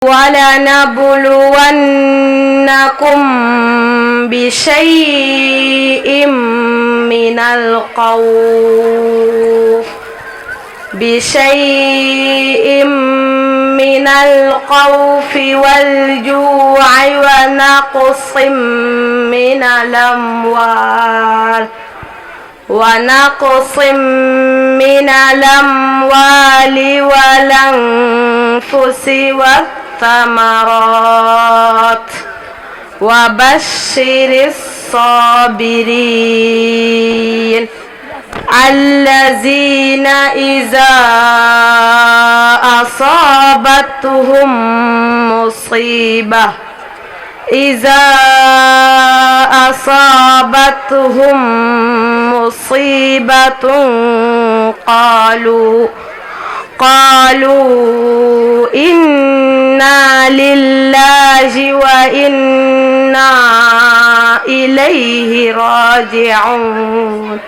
ولنبلونكم بشيء من الخوف والجوع ونقص من الأموال والأنفس والثمرات وبشر الصابرين الذين إذا أصابتهم مصيبة قالوا إنا لله وإنا إليه راجعون